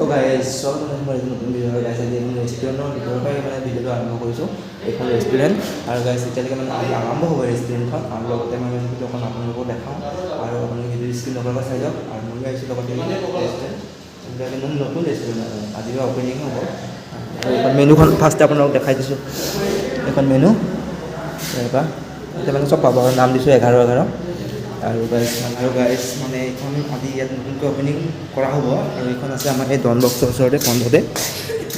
তো গাইজ চব মই নতুন ভিডিঅ' গাইজ আজি আমি ৰেষ্টুৰেণ্টৰ ভিতৰৰ পৰাই মানে ভিডিঅ'টো আৰম্ভ কৰিছোঁ। এইখন ৰেষ্টুৰেণ্ট আৰু গাইজ এতিয়ালৈকে মানে আৰম্ভ হ'ব ৰেষ্টুৰেণ্টখন আৰু লগতে মই ভিডিঅ' অকণ আপোনালোকক দেখাওঁ আৰু আপোনালোকে ভিডিঅ' স্ক্ৰীনৰ পৰা চাই যাওক। আৰু মই আহিছোঁ লগতে ৰেষ্টুৰেণ্ট একদম নতুন ৰেষ্টুৰেণ্ট আজি অপেনিং হ'ব। আৰু এইখন মেনুখন ফাৰ্ষ্টে আপোনালোকক দেখাই দিছোঁ। এইখন মেনু ইয়াৰপৰা এতিয়া মানে চব পাব আৰু নাম দিছোঁ 11/11 আৰু গাইজ মানে এইখন আজি ইয়াত নতুনকৈ অপেনিং কৰা হ'ব। আৰু এইখন আছে আমাৰ এই ডন বক্সৰ ওচৰতে ফ্ৰণ্টতে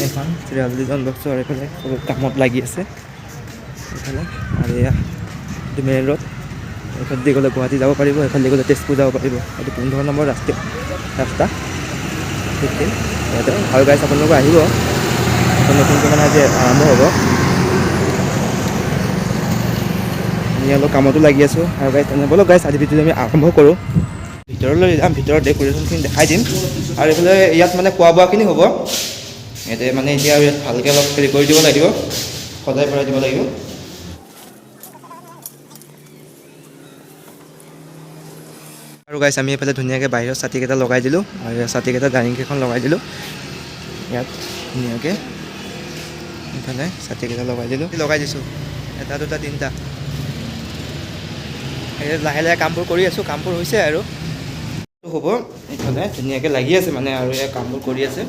এইখন চিৰাজুলি ডন বক্সৰ এইফালে চব কামত লাগি আছে এইফালে। আৰু এয়া এইটো মেইন ৰোড, এইফালে দি গ'লে গুৱাহাটী যাব পাৰিব, এইফালে দি গ'লে তেজপুৰ যাব পাৰিব। এইটো 15 নম্বৰ ৰাস্তা 15 ইয়াতে। আৰু গাইজ আপোনালোকে আহিব, এখন নতুনকৈ মানে আজি আৰম্ভ হ'ব। আমি অলপ কামতো লাগি আছোঁ। আৰু গাইজ ব'লক গাইজ আজি ভিডিঅ'টো আমি আৰম্ভ কৰোঁ। ভিতৰলৈ যাম, ভিতৰৰ ডেক'ৰেশ্যনখিনি দেখাই দিম। আৰু এইফালে ইয়াত মানে খোৱা বোৱাখিনি হ'ব ইয়াতে মানে এতিয়া ইয়াত ভালকৈ অলপ হেৰি কৰি দিব লাগিব, সজাই পৰাই দিব লাগিব। আৰু গাইজ আমি এইফালে ধুনীয়াকৈ বাহিৰত ছাতিকেইটা লগাই দিলোঁ আৰু ছাতিকেইটা ডাইনিংকেইখন লগাই দিলোঁ ইয়াত ধুনীয়াকৈ। এইফালে ছাতিকেইটা লগাই দিছোঁ 1, 2, 3টা। লাহে লাহে কামবোৰ কৰি আছোঁ, কামবোৰ হৈছে আৰু হ'ব। এইফালে ধুনীয়াকৈ লাগি আছে মানে আৰু এই কামবোৰ কৰি আছে,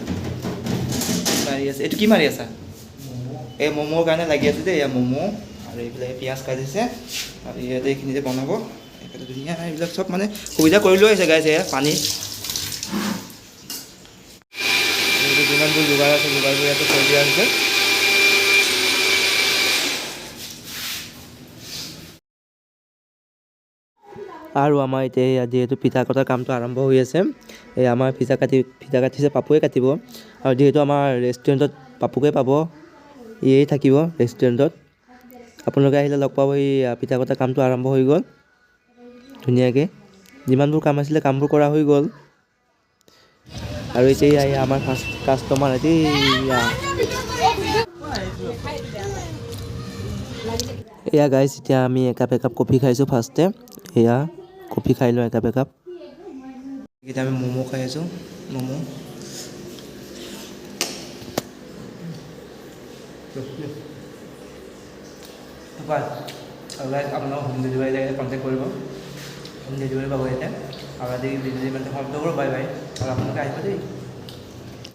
মাৰি আছে। এইটো কি মাৰি আছা? এই ম'ম'ৰ কাৰণে লাগি আছে দেই। এয়া ম'ম' আৰু এইফালে পিঁয়াজ কাটিছে আৰু ইয়াতে এইখিনিতে বনাব। এইফালে ধুনীয়া এইবিলাক চব মানে সুবিধা কৰি লৈ আছে গাইজ। এয়া পানী যিমানবোৰ যোগাৰ আছে যোগাৰবোৰ ইয়াতে কৰি দিয়া হৈছে। আৰু আমাৰ এতিয়া যিহেতু ফিতা কটাৰ কামটো আৰম্ভ হৈ আছে, এই আমাৰ ফিতা কাটিছে পাপুৱে কাটিব। আৰু যিহেতু আমাৰ ৰেষ্টুৰেণ্টত পাপুকে পাব, ইয়েই থাকিব ৰেষ্টুৰেণ্টত। আপোনালোকে আহিলে লগ পাব। এই ফিতা কটাৰ কামটো আৰম্ভ হৈ গ'ল ধুনীয়াকৈ। যিমানবোৰ কাম আছিলে কামবোৰ কৰা হৈ গ'ল। আৰু এতিয়া আমাৰ কাষ্টমাৰ এয়া গাইজ। এতিয়া আমি একাপ কফি খাইছোঁ ফাৰ্ষ্টে। এয়া কফি খাই লওঁ একাপ। এতিয়া আমি ম'ম' খাই আছোঁ। ম'ম' আৰু গাইজ আপোনালোক হোম ডেলিভাৰী লাগিলে কণ্টেক্ট কৰিব, হোম ডেলিভাৰী পাব ইয়াতে। আৰু আজি ডেলিভাৰী মানে সমাপ্ত কৰোঁ। Bye bye. আৰু আপোনালোকে আহিব দেই।